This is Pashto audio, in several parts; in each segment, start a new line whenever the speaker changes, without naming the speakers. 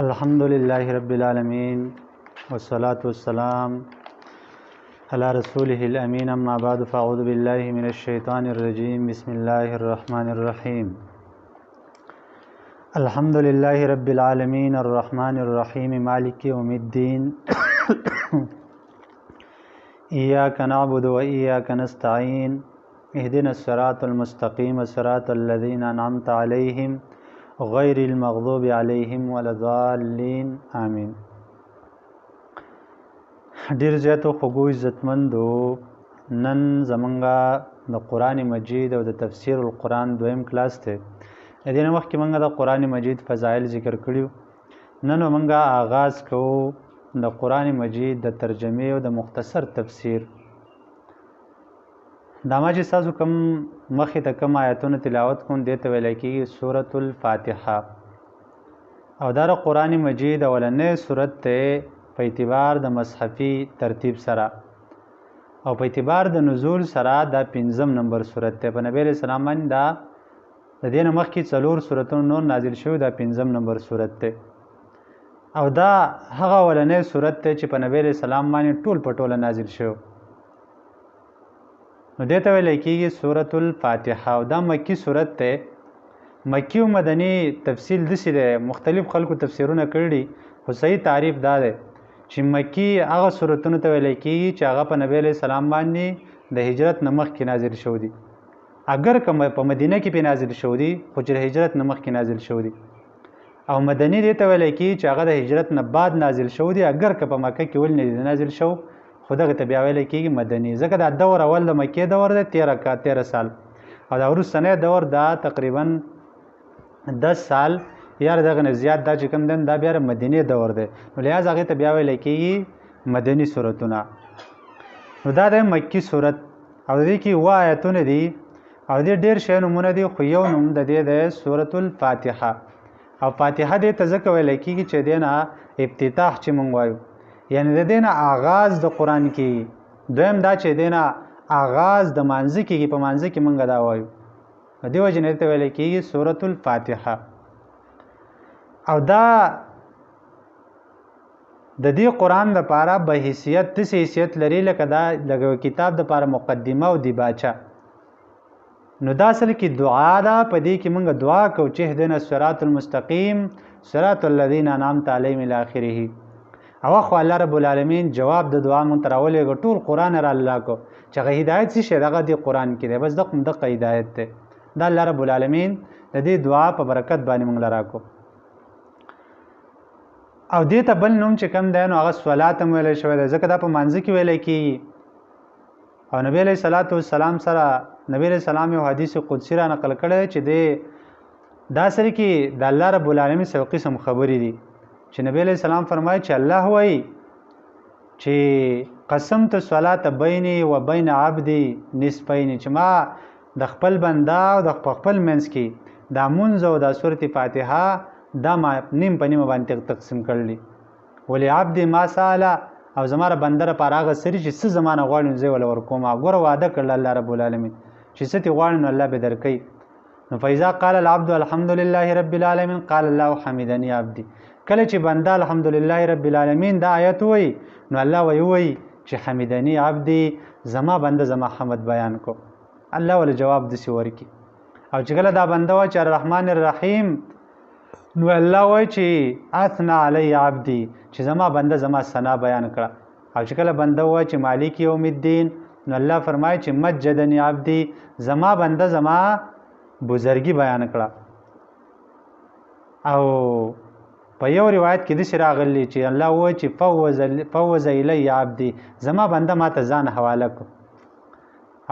الحمد لله رب العالمين والصلاة والسلام على رسوله الأمين أما بعد فأعوذ بالله من الشيطان الرجيم بسم الله الرحمن الرحيم الحمد لله رب العالمين الرحمن الرحيم مالك يوم الدين إياك نعبد وإياك نستعين اهدنا الصراط المستقيم صراط الذين أنعمت عليهم غیر المغضوب علیهم ولا الضالین آمین. ډیر زیاتو خوږو عزتمندو، نن زمونږه د قرآن مجید او د تفسیر القرآن دویم کلاس دی. د دې نه مخکې مونږ د قرآن مجید فضایل ذکر کړیو. نن مونږه آغاز کوو د قرآن مجید د ترجمې او د مختصر تفسیر. دا ما چې تاسو کوم مخې ته کوم آیتونه تلاوت کوم دې ته ویل کېږي سورة الفاتحه، او دا د قرآن مجید اولنۍ سورت دی په اعتبار د مصحفي ترتیب سره، او په اعتبار د نزول سره دا 5 نمبر سورت دی. په نبی علیه السلام باندې دا د دې نه مخکې 4 سورتونه نور نازل شوي، دا 5 نمبر سورت دی. او دا هغه اولنۍ سورت دی چې په نبی علیه السلام باندې ټول په ټوله نازل شوی. نو دې ته ویل کېږي سورة الفاتحه، او دا مکی سورت دی. مکی او مدني تفصیل داسې دی، مختلف خلکو تفسیرونه کړي، خو صحیح تعریف دا دی چې مکی هغه سورتونو ته ویل کېږي چې هغه په نبی علیه السلام باندې د هجرت نه مخکې نازل شوي دي. اگر که په مدینه کې پې نازل شوي دي، خو چې د هجرت نه مخکې نازل شوي دي. او مدني دې ته ویل کېږي چې هغه د هجرت نه بعد نازل شوي دي، اگر که په مکه کې ولې نه دي نازل شوي، خو دغه ته بیا ویل کېږي مدني، ځکه دا دور اول د مکې دور دی 13 سال، او دا وروستنی دور دا تقریبا 10 سال یا دغه نه زیات دا چې کوم دی دا بیا مدینې دور دی. نو لحاظ هغې ته بیا ویل کېږي مدني صورتونه. نو دا د مکي صورت، او د دې کې 7 آیتونه دي، او دې ډېر شی نومونه دي، خو یو نوم د دې دی سورة الفاتحه. او فاتحه دې ته ځکه ویل کېږي چې دې نه افتتاح چې مونږ وایو، یعنی د دې نه آغاز د قرآن کېږي. دویم دا چې دې نه آغاز د مانځه کېږي، په مانځه کې مونږ دا وایو، د دې وجې نه دې ته ویل کېږي سورة الفاتحه. او دا د دې قرآن دپاره به حیثیت داسې حیثیت لري لکه دا لکه کتاب دپاره مقدمه او دیباچه. نو دا اصل کې دعا ده، په دې کې مونږ دعا کوو چې اهدنا الصراط المستقیم صراط الذین انعمت علیهم الی آخره. او خو الله رب العالمین جواب د دعا مونږ ته راولېږه، ټول قرآن را الله کو چې هغه هدایت څه شی دغه دې قرآن کې دی، بس دغه هدایت دی. دا الله رب العالمین د دې دعا په برکت باندې مونږ له راکو. او دې ته بل نوم چې کوم دی نو هغه صلات هم ویلی شوی دی، ځکه دا په مانځه کې ویلی کېږي. او نبی علیه صلات والسلام سره نبی علیه السلام یو حدیث قدسي را نقل کړی چې دا سره کې د الله رب العالمین سره قسم خبرې دي، چې نبی علیه السلام فرمایي چې الله وایي چې قسمت صلات بیني و بین عبدي نصفین، چې ما د خپل بنده او د خپل منځ کې دا مونځ او دا سورة فاتحه دا ما نیم په نیمه باندې تقسیم کړلی. ولی عبدي ما ساله، او زما را بنده لپاره هغه څه چې څه زما نه غواړي نو زه یې وله ورکوم. ګوره وعده کړل الله رب العالمین چې څه ترې غواړي نو الله به درکوي. نو فاذا قال العبد الحمد لله رب العالمین قال الله حمدني عبدي. کله چې بنده الحمدلله رب العالمین دا آیت وایي نو الله وایي چې حمدني عبدي، زما بنده زما حمد بیان کو، الله ول جواب داسې ورکي. او چې کله دا بنده وایي چې الرحمن الرحیم نو الله وایي چې اثنا علی عبدي، چې زما بنده زما ثنا بیان کړه. او چې کله بنده وایي چې مالک یوم الدین نو الله فرمایي چې مجدني عبدي، زما بنده زما بزرګي بیان کړه. او په یو روایت کې داسې راغلی چې الله وایي چې فوض الی عبدي، زما بنده ما ته ځان حواله کړو.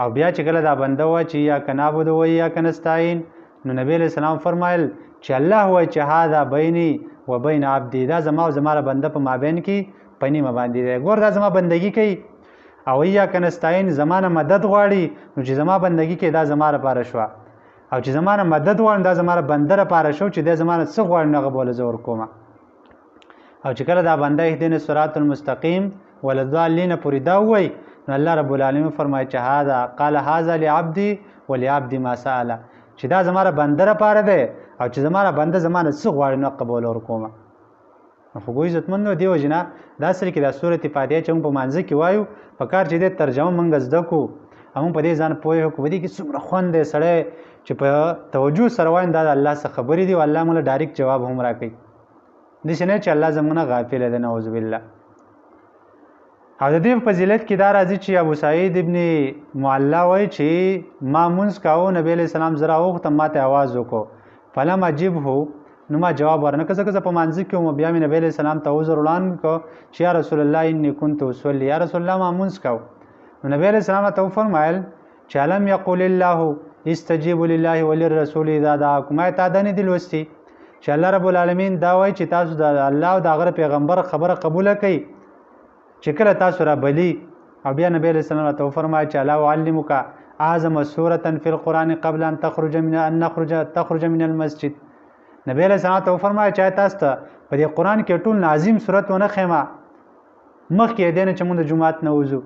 او بیا چې کله دا بنده وایي چې ایاک نعبد و ایاک نستعین، نو نبی علیه السلام فرمایل چې الله وایي چې هذا بیني و بین عبدي، دا زما او زما بنده په مابین کې په نیمه باندې دی. ګور دا زما بندګي کوي، او ایاک نستعین زما نه مدد غواړي، نو چې زما بندګي کوي دا زما لپاره شوه. او چې زما نه مدد غواړي دا زما بنده لپاره شو، چې دی زما نه څه غواړي نو هغه به له زه ورکوم. او چې کله دا بنده اهدنا الصراط المستقیم ولا الضالین پورې دا ووایي نو الله رب العالمین فرمایي چې هذا قال هذا لعبدي ولعبدي ما سأله، چې دا زما بنده لپاره دی، او چې زما بنده زما نه څه غواړي نو هغه به له ورکوم. خو ګوي عزتمند دی وجنه دا اصل کې د سورۃ فاتحه چې موږ په مانځ کې وایو په کار چې د ترجمه موږ زده کو هم په دې ځان پوهه کو دي کې څومره خوند دی سړی چې په توجه سره وایي دا د الله څخه خبرې دي او الله موږ ډایرکټ جواب هم راکړي د شنه چې الله زمونه غافل دی نعوذ بالله او د دې فضیلت کې دا راځي چې ابو سعید ابن معلا وایي چې ما منځ کاو نبی علیہ السلام زرا وخت ماته आवाज وکړو فلم عجبه نو ما جواب ورنکړ ځکه په مانځ کې مو بیا مې نبی علیہ السلام ته وزر وړاندې کو چې یا رسول الله انی كنت اصلي یا رسول الله ما منځ کاو نو نبی علیہ السلام ته فرمایل چې علم یقول الله استجیبوا لله وللرسول اذا دعاکم تا دنه دل وستي چې الله رب العالمین دا وایي چې تاسو د الله او د هغه پیغمبر خبره قبول کړئ چې کله تاسو را بلی او بیا نبی علیہ السلام ته فرمایي چې الله علمک اعظم سوره فی القران قبل ان تخرج من المسجد نبی علیہ السلام ته فرمایي چې تاسو ته په دې قران کې ټول عظیم سورت ونه خېما مخکې دینه چې موږ د جمعات نه وځو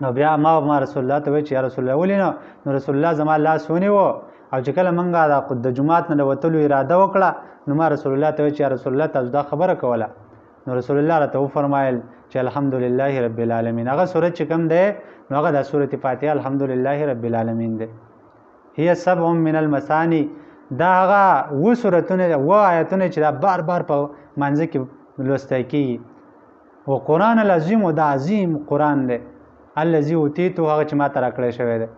نو بیا ما رسول الله ته وی چې یا رسول الله ولینو نو رسول الله زما الله سونی وو او چې کله منګه د جمعات نه وتلو اراده وکړه نو ما رسول الله ته وی چې یا رسول الله تاسو دا خبره کوله نو رسول الله راته فرمایل چې الحمدلله رب العالمین هغه سورۃ چې کوم ده نو هغه د سورۃ فاتحه الحمدلله رب العالمین ده هي سبع من المثانی دا هغه و سورتونه و آیتونه چې دا بار بار په منځ کې لوستل کیږي او قران العظیم او د عظیم قران ده الذي اوتیتو هغه چې ما ترا کړی شوی ده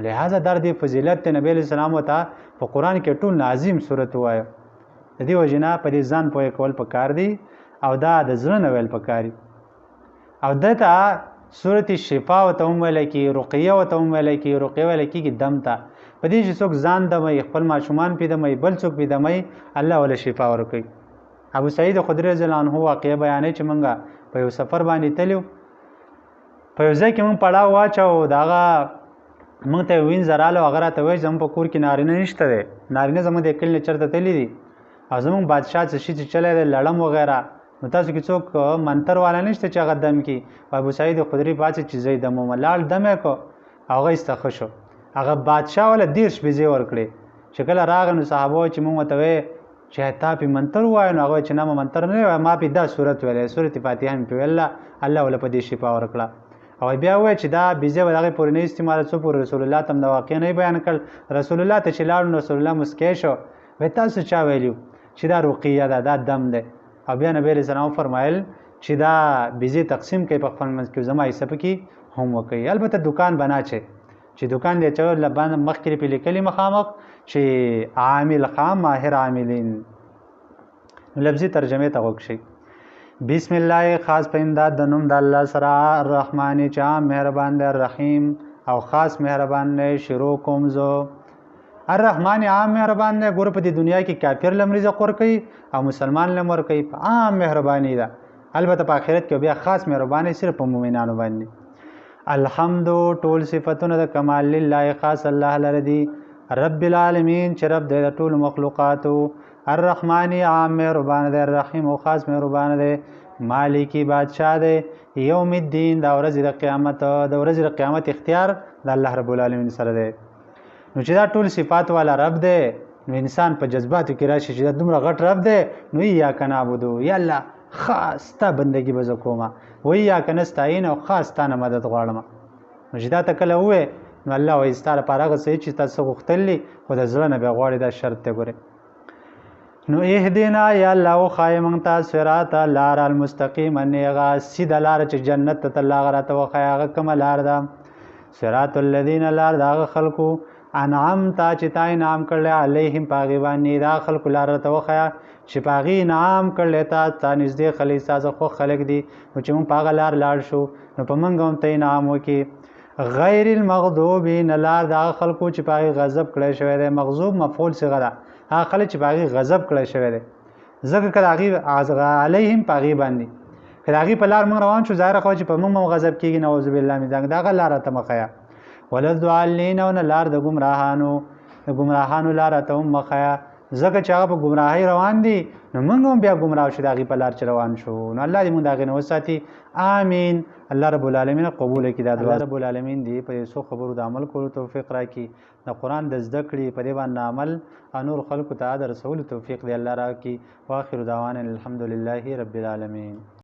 لہذا در دې فضیلت نبی علیہ السلام ته په قران کې ټول عظیم سورت وایو د دې وجنه په دې ځان پوهه کول پکار دي او دا د زړه نه ویل پکاري او دته سورۃ الشفاء او ته ویل کی رقیه او ته ویل کی رقیه ویل کی دم ته په دې چې څوک ځان د خپل ماشومان پیدا مې بل څوک پیدا مې الله ولا شفا ورکوي ابو سعید خدری رضی الله عنه واقعه بیانې چې مونږه په یو سفر باندې تلو په یو ځای کې مونږ پړاو واچو داغه مونږ ته وین زراله وغیرہ ته وای زم په کور کې نارینه نشته ده نارینه زموږ د کلی چرته تللی دي او زموږ بادشاہ څه شي چې چلے لړم وغیرہ نو تاسو کې څوک منتر والا نشته چې هغه دم کې ابو سعید خدری پاتې چې زید دمو ملال دمه کو هغه استخه شو هغه بادشاہ ولا دیرش بيزي ورکړي چې کله راغ نو صحابه چې مونږ ته وې چې تا په منتر وای نو هغه چې نامه منتر نه ما په دا صورت ویلې سورۃ فاتحه په الله ولا په دې شفا ورکړه او بیا وای چې دا بيزي ودغه پورې نه استعمال څو پر رسول الله تم دا واقع نه بیان کړ رسول الله ته چې لاړ رسول الله مسکې شو وې تاسو چا ویلو چې دا رقیه ده دا دم ده او بیا نبی رسول الله فرمایل چې دا بيزي تقسیم کوي په خپل منځ کې زما حصہ پکې هم وکي البته دکان بنا چې دکان دی چې لبان مخکې په لیکلي مخامخ چې عامل خام ماهر عاملین لفظي ترجمه ته وکشي بسم الله خاص په امداد د نوم د الله سره الرحمن چې مهربان دی الرحیم او خاص مهربان دی شروع کوم زو الرحمن عام مهربان دی ګور په دنیا کې کافر لمریزه قور کوي او مسلمان لمر کوي عام مهرباني ده البته په آخرت کې بیا خاص مهرباني صرف په مؤمنانو باندې الحمد ټول صفاتونه د کمال لله خاص الله لردي رب العالمین چې رب د ټول مخلوقاتو الرحمن عام مهربان دی الرحیم او خاص مهربان دی مالکی بادشاہ دی یوم الدین دا ورځ د قیامت د ورځ د قیامت اختیار د الله رب العالمین سره دی نو چې دا ټول صفات والا رب دی نو انسان په جذباتو کې راشي چې دا دومره غټ رب دی نو یا کنابودو یا الله خاص تا بندگی بز کومه وی یا کنستاین او خاص تا نه مدد غواړم نو چې دا تکله وې نو الله وې ستاره پارغه سې چې تاسو غختلی خو د زړه نه به غواړي دا شرط ته ګوره نو اهدینا یا الله خای مونږ ته صراط لار المستقیم انغا سید لار چې جنت ته الله غراته وخایغه کوم لار ده صراط الذین لار دا خلقو انعام تا چې تا انعام کړل علیهم پاغي باندې دا خلق لار ته وخیا چې پاغي انعام کړل تا نږدې خلی ساز خو خلق دي او چې مون پاغه لار لاړ شو نو په منګ هم ته انعام وکي غیر المغضوب لار دا خلقو چې پاغي غضب کړی شوی دی مغضوب مفعول صيغه ده هغه خلک چې پاغي غضب کړی شوی دی ځکه کله علیهم پاغي باندې کله هغه په لار مونږ روان شو ظاهر خو چې په مونږ غضب کیږي نعوذ بالله من ذلک دا لار ته مخیا ولذالین او لار د گمراهانو لار ته مخیا ځکه چې هغه په ګمراهۍ روان دي نو موږ هم بیا ګمراه شو د هغې په لار چې روان شو نو الله دې موږ د هغې نه وساتي آمین الله رب العالمین قبول کړي دا دعا رب العالمین دې په دې څو خبرو د عمل کولو توفیق راکړي د قرآن د زده کړې په دې باندې عمل او نور خلکو ته د رسولو توفیق دې الله راکړي واخر دعوانا الحمدلله رب العالمین